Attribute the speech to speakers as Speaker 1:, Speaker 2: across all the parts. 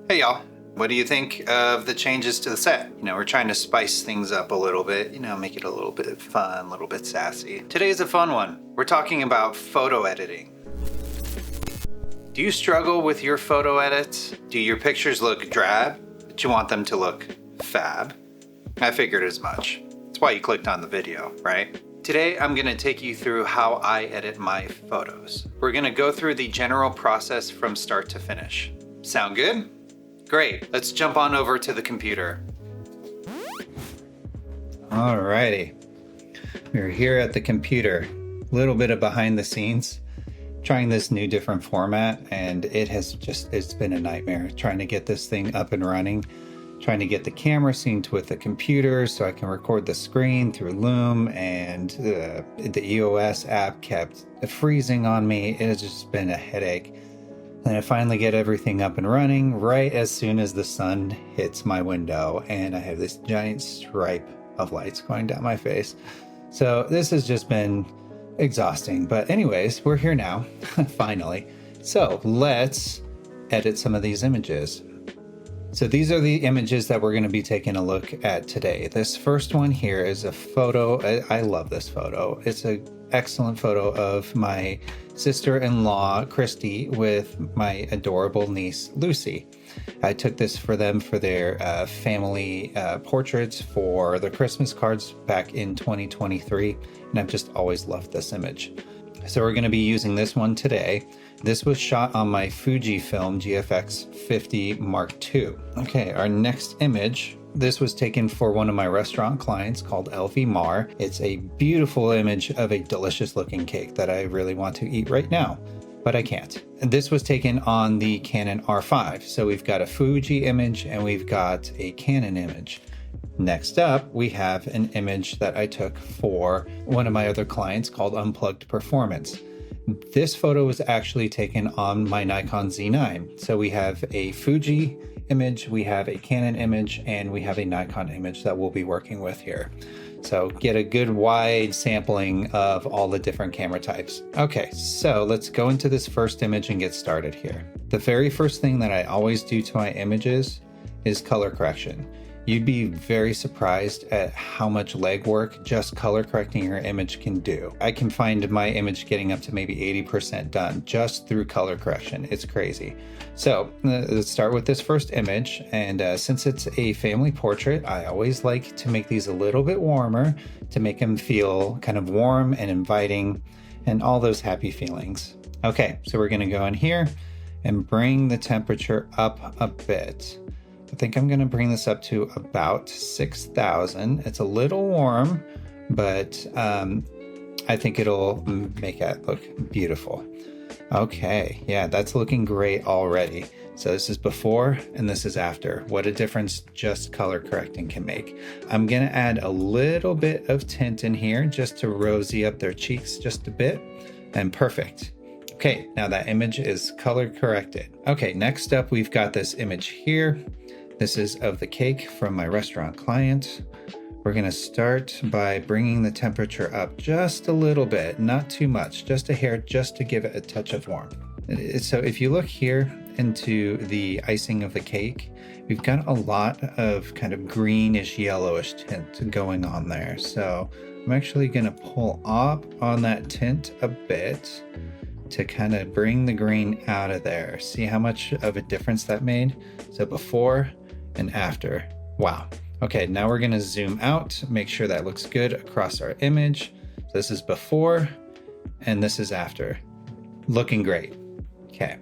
Speaker 1: Hey y'all, what do you think of the changes to the set? We're trying to spice things up a little bit, make it a little bit fun, a little bit sassy. Today's a fun one. We're talking about photo editing. Do you struggle with your photo edits? Do your pictures look drab, but you want them to look fab? I figured as much. That's why you clicked on the video, right? Today, I'm gonna take you through how I edit my photos. We're gonna go through the general process from start to finish. Sound good? Great, let's jump on over to the computer. Alrighty, we're here at the computer. A little bit of behind the scenes, trying this new different format, and it's been a nightmare trying to get this thing up and running, trying to get the camera synced with the computer so I can record the screen through Loom, and the EOS app kept freezing on me. It has just been a headache. And I finally get everything up and running right as soon as the sun hits my window, and I have this giant stripe of lights going down my face. So this has just been exhausting. But anyways, we're here now, finally. So let's edit some of these images. So these are the images that we're going to be taking a look at today. This first one here is a photo. I love this photo. It's an excellent photo of my sister-in-law, Christy, with my adorable niece, Lucy. I took this for them for their family portraits for the Christmas cards back in 2023, and I've just always loved this image. So we're going to be using this one today. This was shot on my Fujifilm GFX 50 Mark II. Okay, our next image. This was taken for one of my restaurant clients called LV Mar. It's a beautiful image of a delicious looking cake that I really want to eat right now, but I can't. And this was taken on the Canon R5. So we've got a Fuji image and we've got a Canon image. Next up, we have an image that I took for one of my other clients called Unplugged Performance. This photo was actually taken on my Nikon Z9. So we have a Fuji image, we have a Canon image, and we have a Nikon image that we'll be working with here. So get a good wide sampling of all the different camera types. Okay, so let's go into this first image and get started here. The very first thing that I always do to my images is color correction. You'd be very surprised at how much legwork just color correcting your image can do. I can find my image getting up to maybe 80% done just through color correction. It's crazy. So let's start with this first image. And since it's a family portrait, I always like to make these a little bit warmer to make them feel kind of warm and inviting and all those happy feelings. Okay, so we're gonna go in here and bring the temperature up a bit. I think I'm going to bring this up to about 6,000. It's a little warm, but I think it'll make it look beautiful. Okay, yeah, that's looking great already. So this is before and this is after. What a difference just color correcting can make. I'm going to add a little bit of tint in here just to rosy up their cheeks just a bit, and perfect. Okay, now that image is color corrected. Okay, next up we've got this image here. This is of the cake from my restaurant client. We're going to start by bringing the temperature up just a little bit, not too much, just a hair, just to give it a touch of warmth. So if you look here into the icing of the cake, we've got a lot of kind of greenish yellowish tint going on there. So I'm actually going to pull up on that tint a bit to kind of bring the green out of there. See how much of a difference that made? So before and after. Wow. Okay, now we're going to zoom out, make sure that looks good across our image. So this is before and this is after. Looking great. Okay,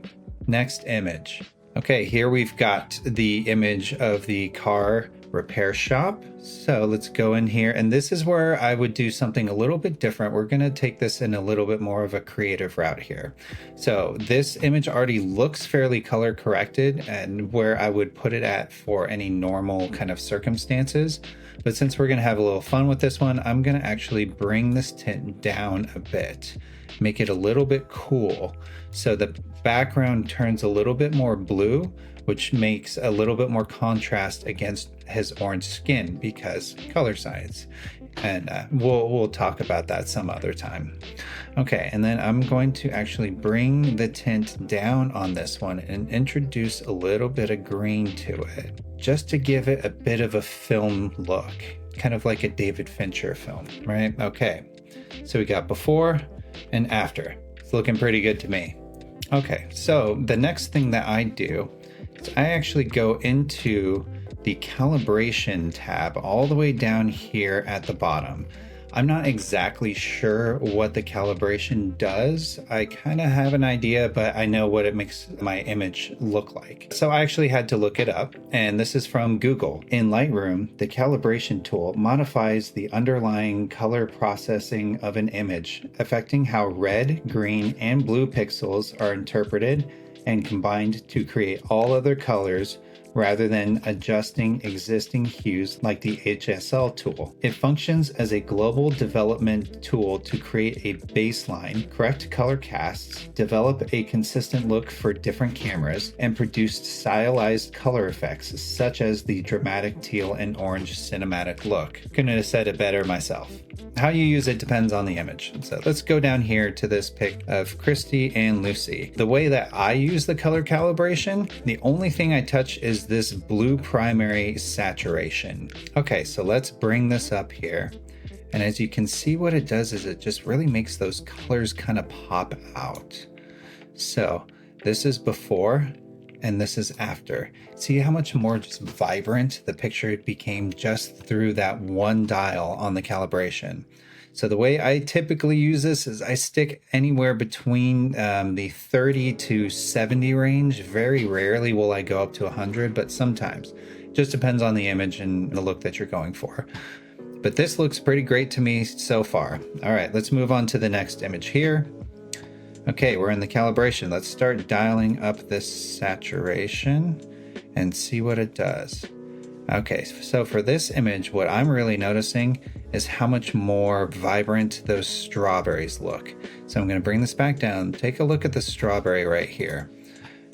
Speaker 1: next image. Okay, here we've got the image of the car repair shop. So let's go in here, and this is where I would do something a little bit different. We're going to take this in a little bit more of a creative route here. So this image already looks fairly color corrected and where I would put it at for any normal kind of circumstances. But since we're going to have a little fun with this one, I'm going to actually bring this tint down a bit, make it a little bit cool. So the background turns a little bit more blue, which makes a little bit more contrast against his orange skin because color science. and we'll talk about that some other time. Okay, and then I'm going to actually bring the tint down on this one and introduce a little bit of green to it, just to give it a bit of a film look, kind of like a David Fincher film, right? Okay, so we got before and after. It's looking pretty good to me. Okay, so the next thing that I do is I actually go into the calibration tab all the way down here at the bottom. I'm not exactly sure what the calibration does. I kind of have an idea, but I know what it makes my image look like. So I actually had to look it up, and this is from Google. In Lightroom, the calibration tool modifies the underlying color processing of an image, affecting how red, green, and blue pixels are interpreted and combined to create all other colors rather than adjusting existing hues like the HSL tool. It functions as a global development tool to create a baseline, correct color casts, develop a consistent look for different cameras, and produce stylized color effects such as the dramatic teal and orange cinematic look. Couldn't have said it better myself. How you use it depends on the image. So let's go down here to this pic of Christy and Lucy. The way that I use the color calibration, the only thing I touch is this blue primary saturation. Okay, so let's bring this up here. And as you can see, what it does is it just really makes those colors kind of pop out. So this is before and this is after. See how much more just vibrant the picture became just through that one dial on the calibration. So the way I typically use this is I stick anywhere between the 30 to 70 range. Very rarely will I go up to 100, but sometimes. It just depends on the image and the look that you're going for. But this looks pretty great to me so far. All right, let's move on to the next image here. Okay, we're in the calibration. Let's start dialing up this saturation and see what it does. Okay, so for this image, what I'm really noticing is how much more vibrant those strawberries look. So I'm going to bring this back down. Take a look at the strawberry right here.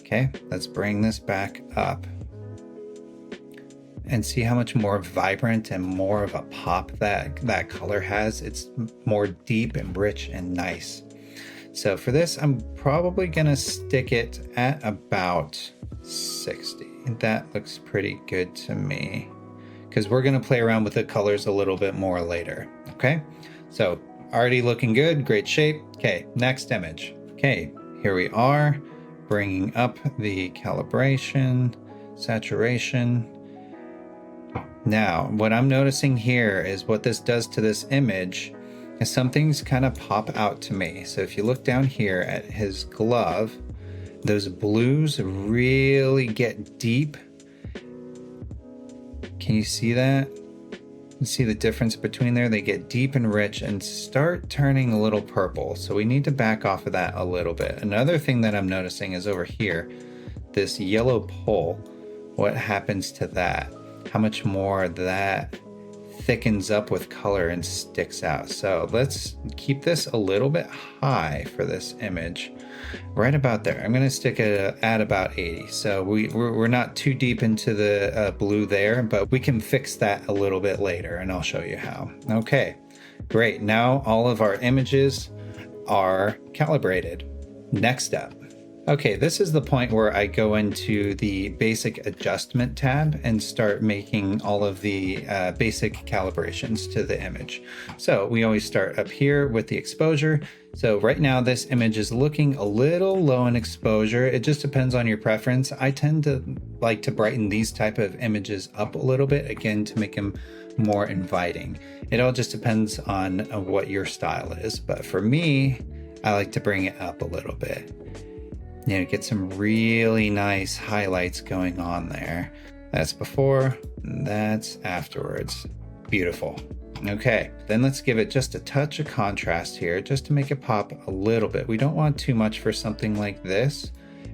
Speaker 1: Okay, let's bring this back up and see how much more vibrant and more of a pop that color has. It's more deep and rich and nice. So for this, I'm probably going to stick it at about 60. That looks pretty good to me, because we're going to play around with the colors a little bit more later. Okay, so already looking good, great shape. Okay, next image. Okay, here we are, bringing up the calibration, saturation. Now, what I'm noticing here is what this does to this image is some things kind of pop out to me. So if you look down here at his glove, those blues really get deep. Can you see that? You see the difference between there? They get deep and rich and start turning a little purple. So we need to back off of that a little bit. Another thing that I'm noticing is over here, this yellow pole. What happens to that? How much more that thickens up with color and sticks out. So let's keep this a little bit high for this image. Right about there. I'm going to stick it at about 80. So we're not too deep into the blue there, but we can fix that a little bit later, and I'll show you how. Okay, great. Now all of our images are calibrated. Next up. Okay, this is the point where I go into the basic adjustment tab and start making all of the basic calibrations to the image. So we always start up here with the exposure. So right now this image is looking a little low in exposure. It just depends on your preference. I tend to like to brighten these type of images up a little bit, again, to make them more inviting. It all just depends on what your style is. But for me, I like to bring it up a little bit. You know, get some really nice highlights going on there. That's before, that's afterwards. Beautiful. Okay, then let's give it just a touch of contrast here, just to make it pop a little bit. We don't want too much for something like this,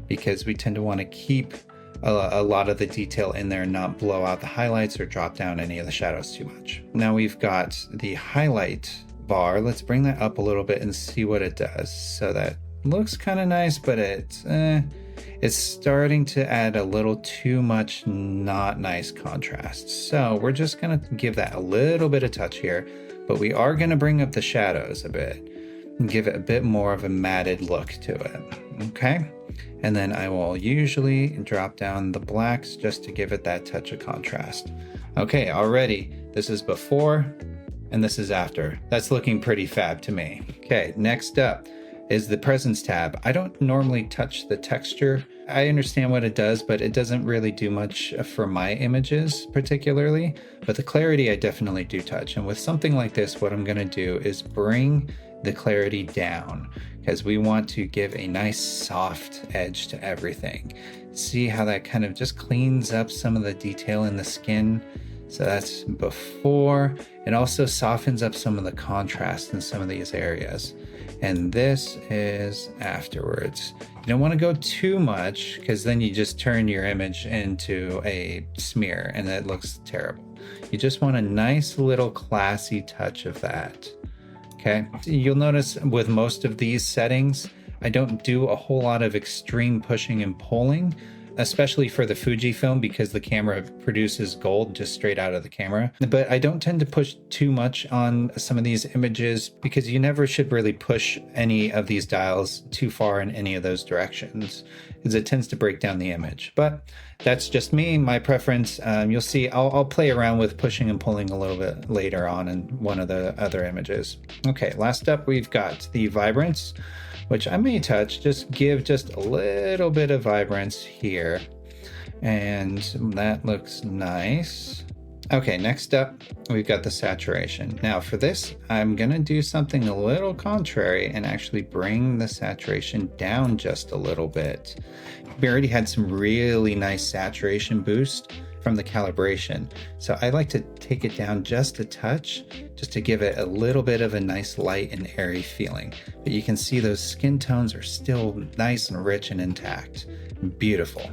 Speaker 1: because we tend to want to keep a lot of the detail in there and not blow out the highlights or drop down any of the shadows too much. Now we've got the highlight bar. Let's bring that up a little bit and see what it does. So that looks kind of nice, but it's starting to add a little too much not nice contrast. So we're just gonna give that a little bit of touch here. but we are going to bring up the shadows a bit and give it a bit more of a matted look to it. Okay. And then I will usually drop down the blacks just to give it that touch of contrast. Okay, already this is before and this is after. That's looking pretty fab to me. Okay, next up is the presence tab. I don't normally touch the texture. I understand what it does, but it doesn't really do much for my images particularly, but the clarity I definitely do touch. And with something like this, what I'm gonna do is bring the clarity down because we want to give a nice soft edge to everything. See how that kind of just cleans up some of the detail in the skin. So that's before. It also softens up some of the contrast in some of these areas. And this is afterwards. You don't want to go too much because then you just turn your image into a smear and it looks terrible. You just want a nice little classy touch of that. Okay, you'll notice with most of these settings, I don't do a whole lot of extreme pushing and pulling, especially for the Fujifilm because the camera produces gold just straight out of the camera. But I don't tend to push too much on some of these images because you never should really push any of these dials too far in any of those directions because it tends to break down the image. But that's just me, my preference. You'll see I'll play around with pushing and pulling a little bit later on in one of the other images. Okay, last up we've got the vibrance, which I may touch, just give just a little bit of vibrance here. And that looks nice. Okay, next up, we've got the saturation. Now for this, I'm gonna do something a little contrary and actually bring the saturation down just a little bit. We already had some really nice saturation boost from the calibration. So I like to take it down just a touch, just to give it a little bit of a nice light and airy feeling. But you can see those skin tones are still nice and rich and intact. Beautiful.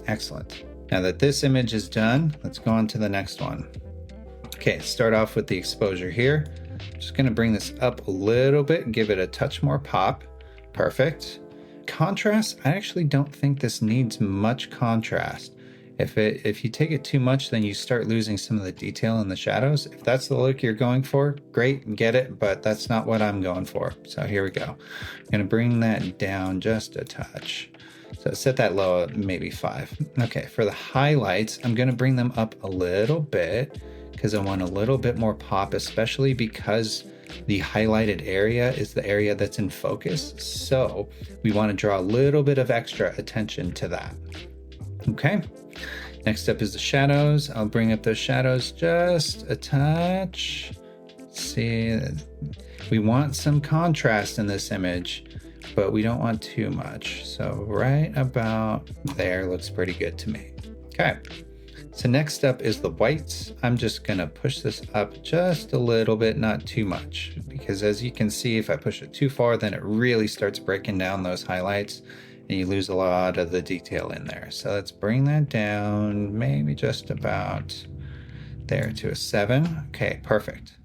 Speaker 1: Excellent. Now that this image is done, let's go on to the next one. Okay, start off with the exposure here. Just gonna bring this up a little bit, give it a touch more pop. Perfect. Contrast, I actually don't think this needs much contrast. If you take it too much, then you start losing some of the detail in the shadows. If that's the look you're going for, great, get it, but that's not what I'm going for. So here we go. I'm gonna bring that down just a touch. So set that low at maybe 5. Okay, for the highlights, I'm gonna bring them up a little bit because I want a little bit more pop, especially because the highlighted area is the area that's in focus. So we wanna draw a little bit of extra attention to that. Okay, next up is the shadows. I'll bring up those shadows just a touch. See, we want some contrast in this image, but we don't want too much. So right about there looks pretty good to me. Okay, so next up is the whites. I'm just gonna push this up just a little bit, not too much, because as you can see, if I push it too far, then it really starts breaking down those highlights and you lose a lot of the detail in there. So let's bring that down, maybe just about there to a 7. Okay, perfect.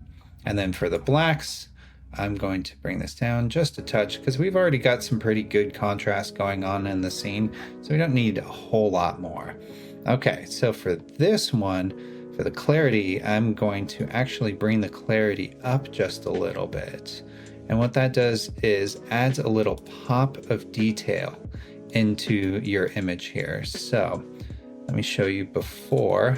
Speaker 1: And then for the blacks, I'm going to bring this down just a touch because we've already got some pretty good contrast going on in the scene, so we don't need a whole lot more. Okay, so for this one, for the clarity, I'm going to actually bring the clarity up just a little bit. And what that does is adds a little pop of detail into your image here. So let me show you before.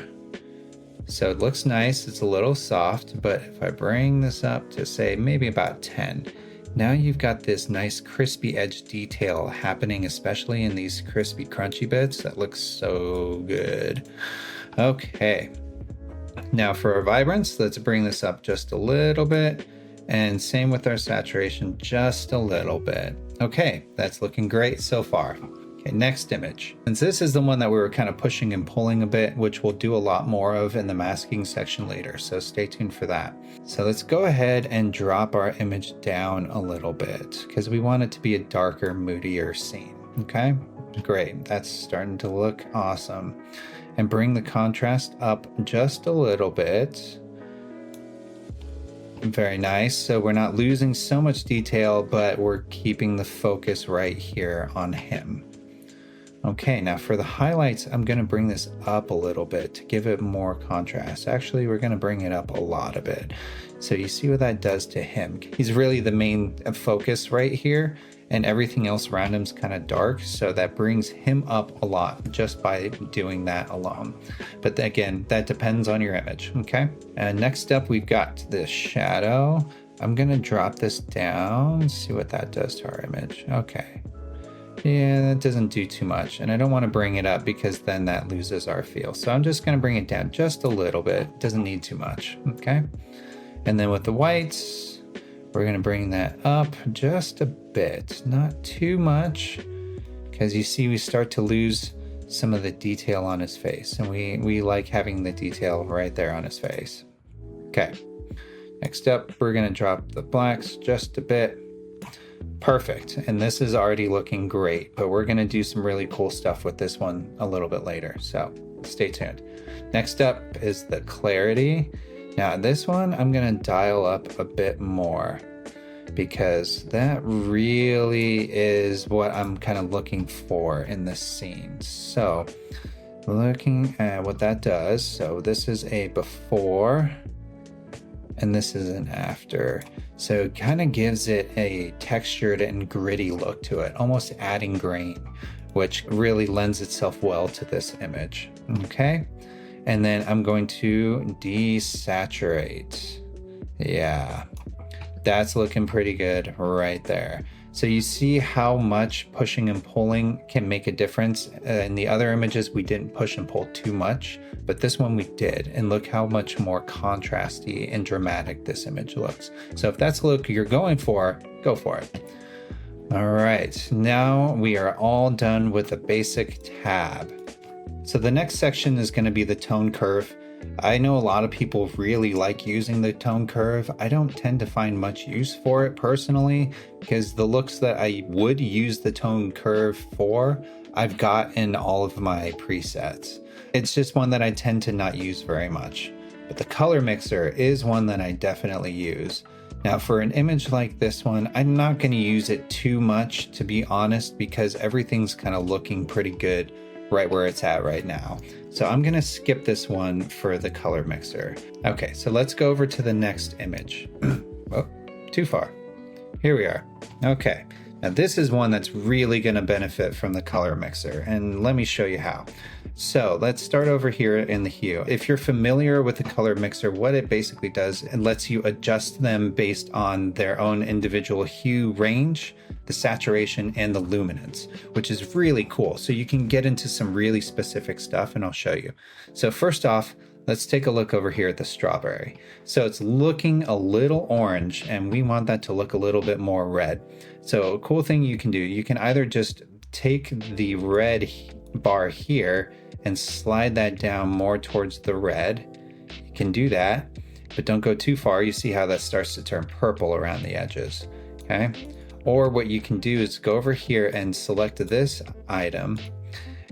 Speaker 1: So it looks nice, it's a little soft, but if I bring this up to say maybe about 10, now you've got this nice crispy edge detail happening, especially in these crispy crunchy bits. That looks so good. Okay, now for our vibrance, let's bring this up just a little bit. And same with our saturation, just a little bit. Okay, that's looking great so far. Okay, next image. And this is the one that we were kind of pushing and pulling a bit, which we'll do a lot more of in the masking section later, so stay tuned for that. So let's go ahead and drop our image down a little bit because we want it to be a darker, moodier scene. Okay, great, that's starting to look awesome. And bring the contrast up just a little bit. Very nice. So we're not losing so much detail, but we're keeping the focus right here on him. Okay, now for the highlights, I'm going to bring this up a little bit to give it more contrast. Actually, we're going to bring it up a lot a bit. So you see what that does to him. He's really the main focus right here, and everything else around him is kind of dark. So that brings him up a lot just by doing that alone. But again, that depends on your image, okay? And next up, we've got the shadow. I'm going to drop this down, see what that does to our image. Okay. Yeah, that doesn't do too much, and I don't want to bring it up because then that loses our feel. So I'm just going to bring it down just a little bit. It doesn't need too much, okay? And then with the whites, we're going to bring that up just a bit, not too much, because you see we start to lose some of the detail on his face, and we like having the detail right there on his face. Okay, next up, we're going to drop the blacks just a bit. Perfect, and this is already looking great, but we're going to do some really cool stuff with this one a little bit later, so stay tuned. Next up is the clarity. Now this one I'm going to dial up a bit more because that really is what I'm kind of looking for in this scene. So looking at what that does, so this is a before and this is an after. So it kind of gives it a textured and gritty look to it, almost adding grain, which really lends itself well to this image. Okay. And then I'm going to desaturate. Yeah, that's looking pretty good right there. So you see how much pushing and pulling can make a difference. In the other images, we didn't push and pull too much, but this one we did. And look how much more contrasty and dramatic this image looks. So if that's the look you're going for, go for it. All right, now we are all done with the basic tab. So the next section is going to be the tone curve. I know a lot of people really like using the tone curve. I don't tend to find much use for it personally because the looks that I would use the tone curve for, I've got in all of my presets. It's just one that I tend to not use very much. But the color mixer is one that I definitely use. Now for an image like this one, I'm not going to use it too much, to be honest, because everything's kind of looking pretty good right where it's at right now. So I'm going to skip this one for the color mixer. Okay, so let's go over to the next image. Oh, too far. Here we are. Okay, now this is one that's really going to benefit from the color mixer, and let me show you how. So let's start over here in the hue. If you're familiar with the color mixer, what it basically does, it lets you adjust them based on their own individual hue range, the saturation, and the luminance, which is really cool. So you can get into some really specific stuff, and I'll show you. So first off, let's take a look over here at the strawberry. So it's looking a little orange, and we want that to look a little bit more red. So a cool thing you can do, you can either just take the red bar here and slide that down more towards the red. You can do that, but don't go too far. You see how that starts to turn purple around the edges, okay? Or what you can do is go over here and select this item,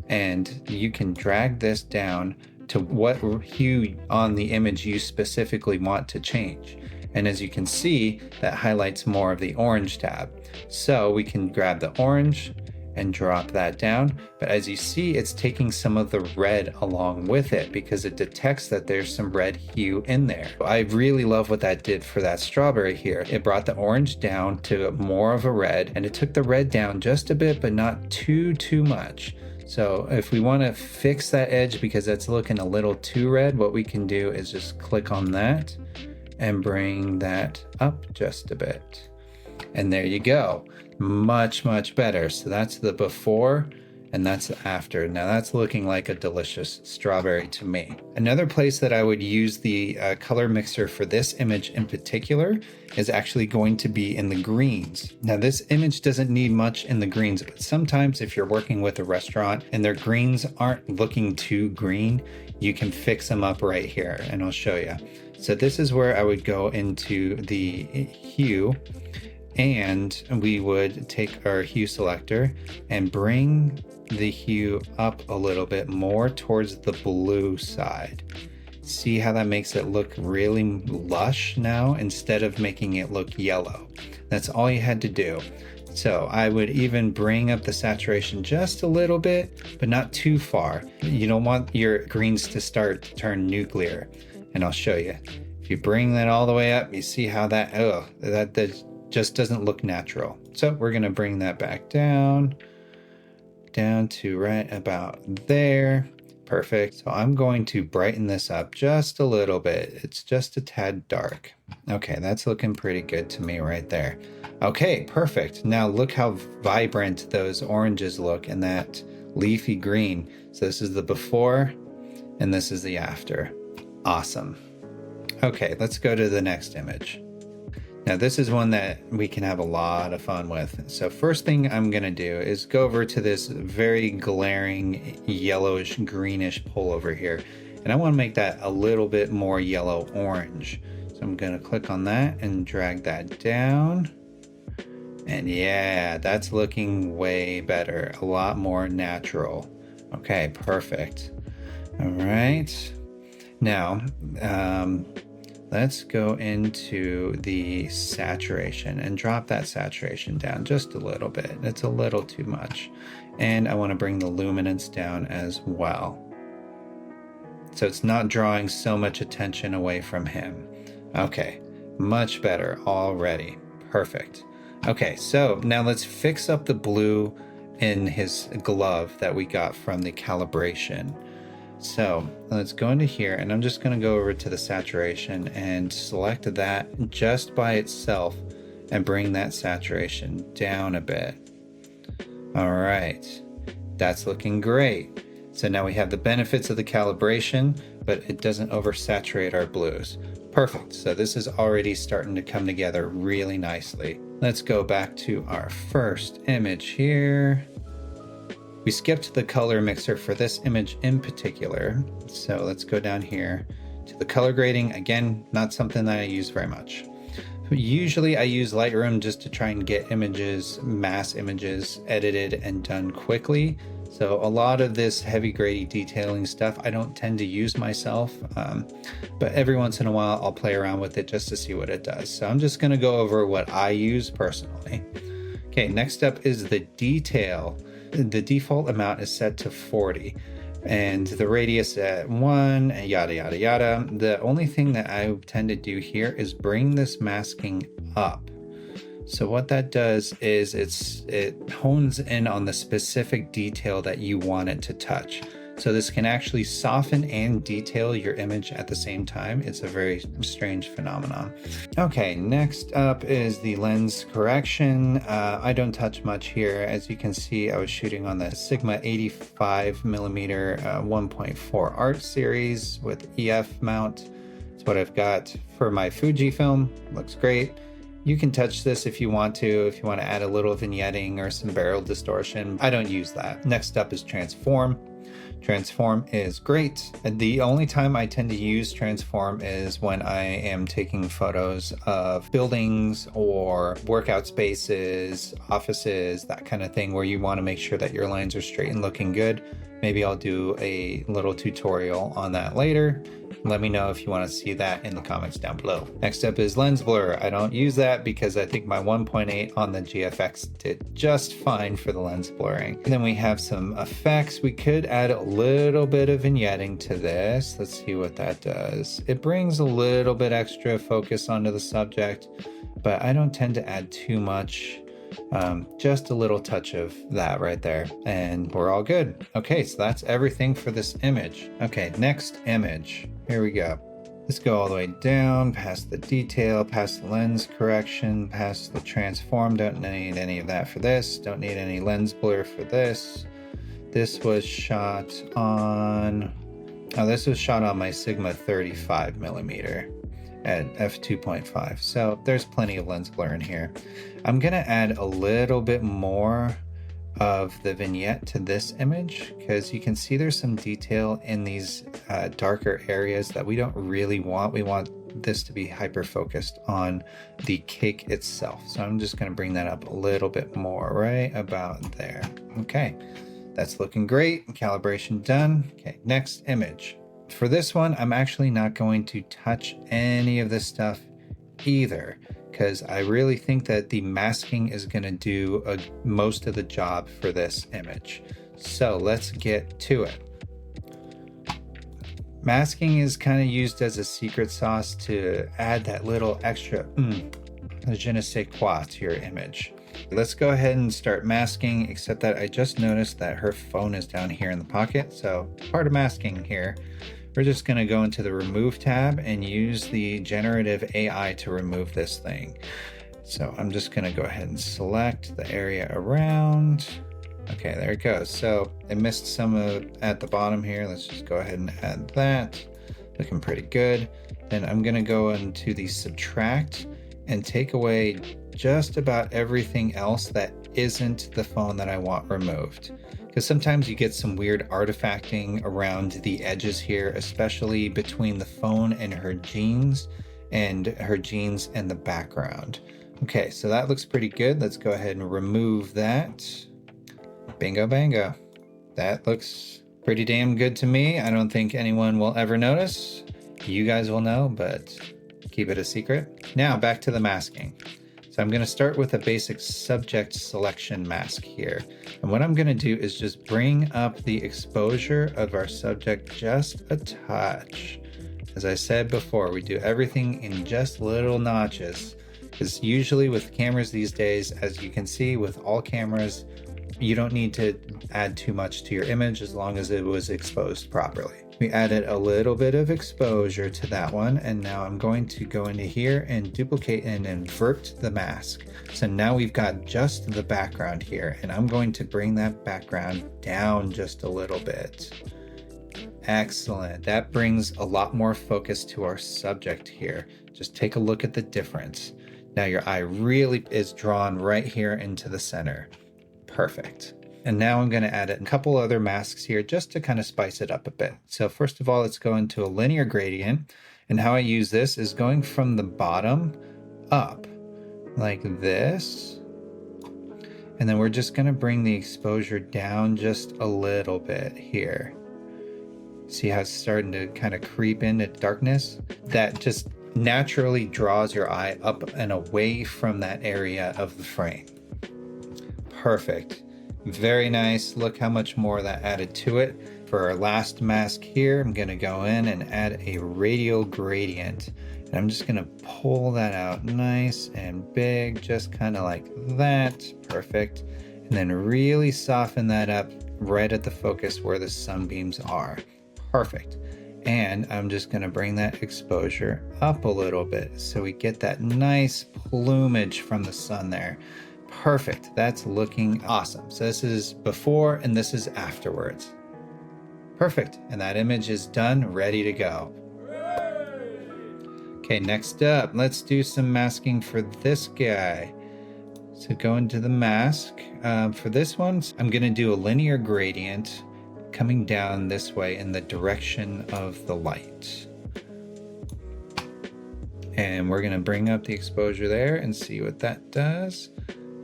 Speaker 1: and you can drag this down to what hue on the image you specifically want to change. And as you can see, that highlights more of the orange tab. So we can grab the orange and drop that down. But as you see, it's taking some of the red along with it because it detects that there's some red hue in there. I really love what that did for that strawberry here. It brought the orange down to more of a red, and it took the red down just a bit, but not too much. So if we want to fix that edge because that's looking a little too red, what we can do is just click on that and bring that up just a bit. And there you go. Much better. So that's the before and that's the after. Now that's looking like a delicious strawberry to me. Another place that I would use the color mixer for this image in particular is actually going to be in the greens. Now this image doesn't need much in the greens, but sometimes if you're working with a restaurant and their greens aren't looking too green, you can fix them up right here, and I'll show you. So this is where I would go into the hue, and we would take our hue selector and bring the hue up a little bit more towards the blue side. See how that makes it look really lush now instead of making it look yellow? That's all you had to do. So I would even bring up the saturation just a little bit, but not too far. You don't want your greens to start to turn nuclear. And I'll show you. If you bring that all the way up, you see how that just doesn't look natural. So we're gonna bring that back down to right about there. Perfect. So I'm going to brighten this up just a little bit. It's just a tad dark. Okay, that's looking pretty good to me right there. Okay, perfect. Now look how vibrant those oranges look and that leafy green. So this is the before and this is the after. Awesome. Okay, let's go to the next image. Now this is one that we can have a lot of fun with. So first thing I'm gonna do is go over to this very glaring yellowish greenish pole over here. And I wanna make that a little bit more yellow orange. So I'm gonna click on that and drag that down. And yeah, that's looking way better, a lot more natural. Okay, perfect. All right. Now, let's go into the saturation and drop that saturation down just a little bit. It's a little too much. And I want to bring the luminance down as well. So it's not drawing so much attention away from him. Okay, much better already. Perfect. Okay, so now let's fix up the blue in his glove that we got from the calibration. So let's go into here and I'm just going to go over to the saturation and select that just by itself and bring that saturation down a bit. All right, that's looking great. So now we have the benefits of the calibration, but it doesn't oversaturate our blues. Perfect. So this is already starting to come together really nicely. Let's go back to our first image here. We skipped the color mixer for this image in particular. So let's go down here to the color grading. Again, not something that I use very much. Usually I use Lightroom just to try and get mass images edited and done quickly. So a lot of this heavy grady detailing stuff I don't tend to use myself, but every once in a while I'll play around with it just to see what it does. So I'm just gonna go over what I use personally. Okay, next up is the detail. The default amount is set to 40 and the radius at 1, and yada, yada, yada. The only thing that I tend to do here is bring this masking up. So what that does is it hones in on the specific detail that you want it to touch. So this can actually soften and detail your image at the same time. It's a very strange phenomenon. Okay, next up is the lens correction. I don't touch much here. As you can see, I was shooting on the Sigma 85mm 1.4 art series with EF mount. It's what I've got for my Fujifilm. Looks great. You can touch this if you want to add a little vignetting or some barrel distortion. I don't use that. Next up is transform. Transform is great. The only time I tend to use transform is when I am taking photos of buildings or workout spaces, offices, that kind of thing, where you want to make sure that your lines are straight and looking good. Maybe I'll do a little tutorial on that later. Let me know if you want to see that in the comments down below. Next up is lens blur. I don't use that because I think my 1.8 on the GFX did just fine for the lens blurring. And then we have some effects. We could add a little bit of vignetting to this. Let's see what that does. It brings a little bit extra focus onto the subject, but I don't tend to add too much. Just a little touch of that right there and we're all good. Okay, so that's everything for this image. Okay, next image. Here we go. Let's go all the way down, past the detail, past the lens correction, past the transform. Don't need any of that for this. Don't need any lens blur for this. This was shot on my Sigma 35mm at f2.5. So there's plenty of lens blur in here. I'm gonna add a little bit more of the vignette to this image because you can see there's some detail in these darker areas that we don't really want. We want this to be hyper focused on the cake itself. So I'm just gonna bring that up a little bit more, right about there. Okay, that's looking great. Calibration done. Okay, next image. For this one, I'm actually not going to touch any of this stuff either. because I really think that the masking is going to do most of the job for this image. So let's get to it. Masking is kind of used as a secret sauce to add that little extra je ne sais quoi to your image. Let's go ahead and start masking, except that I just noticed that her phone is down here in the pocket. So part of masking here, we're just going to go into the remove tab and use the generative AI to remove this thing. So I'm just going to go ahead and select the area around. Okay, there it goes. So I missed some at the bottom here. Let's just go ahead and add that. Looking pretty good. Then I'm going to go into the subtract and take away just about everything else that isn't the phone that I want removed. Because sometimes you get some weird artifacting around the edges here, especially between the phone and her jeans and the background. Okay, so that looks pretty good. Let's go ahead and remove that. Bingo bango. That looks pretty damn good to me. I don't think anyone will ever notice. You guys will know, but keep it a secret. Now back to the masking. So I'm going to start with a basic subject selection mask here. And what I'm going to do is just bring up the exposure of our subject just a touch. As I said before, we do everything in just little notches. Because usually with cameras these days, as you can see with all cameras, you don't need to add too much to your image as long as it was exposed properly. We added a little bit of exposure to that one, and now I'm going to go into here and duplicate and invert the mask. So now we've got just the background here, and I'm going to bring that background down just a little bit. Excellent. That brings a lot more focus to our subject here. Just take a look at the difference. Now your eye really is drawn right here into the center. Perfect. And now I'm going to add a couple other masks here just to kind of spice it up a bit. So first of all, let's go into a linear gradient. And how I use this is going from the bottom up like this. And then we're just going to bring the exposure down just a little bit here. See how it's starting to kind of creep into darkness? That just naturally draws your eye up and away from that area of the frame. Perfect. Very nice. Look how much more that added to it. For our last mask here, I'm going to go in and add a radial gradient. And I'm just going to pull that out nice and big, just kind of like that. Perfect. And then really soften that up right at the focus where the sunbeams are. Perfect. And I'm just going to bring that exposure up a little bit so we get that nice plumage from the sun there. Perfect. That's looking awesome. So this is before and this is afterwards. Perfect. And that image is done, ready to go. Okay, next up, let's do some masking for this guy. So go into the mask. For this one, I'm going to do a linear gradient coming down this way in the direction of the light. And we're going to bring up the exposure there and see what that does.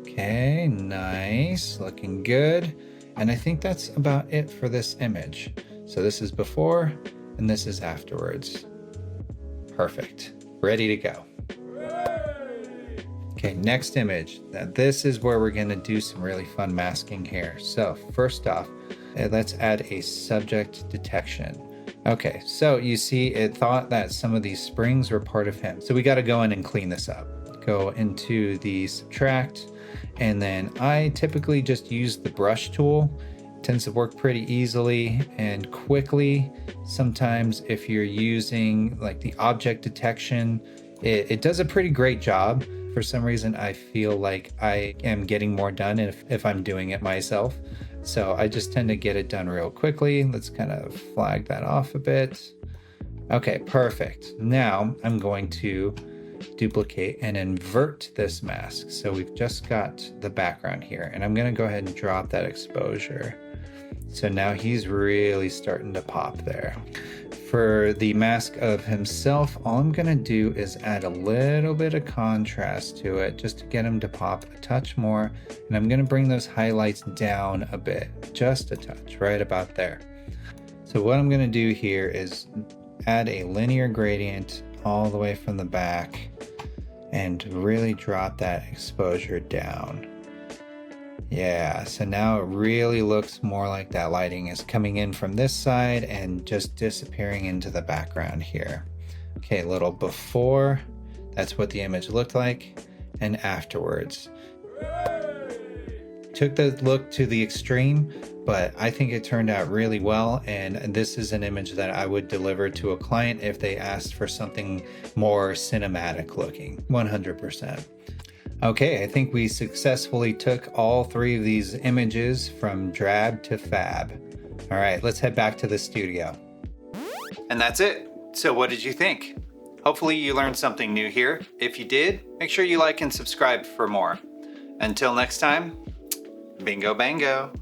Speaker 1: Okay, nice, looking good. And I think that's about it for this image. So this is before and this is afterwards. Perfect, ready to go. Okay, next image. Now this is where we're gonna do some really fun masking here. So first off, let's add a subject detection. Okay, so you see it thought that some of these springs were part of him. So we gotta go in and clean this up. Go into the subtract, and then I typically just use the brush tool. It tends to work pretty easily and quickly. Sometimes if you're using like the object detection, it does a pretty great job. For some reason, I feel like I am getting more done if I'm doing it myself. So I just tend to get it done real quickly. Let's kind of flag that off a bit. Okay, perfect. Now I'm going to duplicate and invert this mask. So we've just got the background here, and I'm going to go ahead and drop that exposure. So now he's really starting to pop there. For the mask of himself, all I'm going to do is add a little bit of contrast to it just to get him to pop a touch more. And I'm going to bring those highlights down a bit, just a touch, right about there. So what I'm going to do here is add a linear gradient all the way from the back and really drop that exposure down. Yeah, so now it really looks more like that lighting is coming in from this side and just disappearing into the background here. Okay, a little before, that's what the image looked like, and afterwards. Took the look to the extreme, but I think it turned out really well, and this is an image that I would deliver to a client if they asked for something more cinematic looking, 100%. Okay, I think we successfully took all 3 of these images from drab to fab. All right, let's head back to the studio. And that's it. So what did you think? Hopefully you learned something new here. If you did, make sure you like and subscribe for more. Until next time, bingo bango.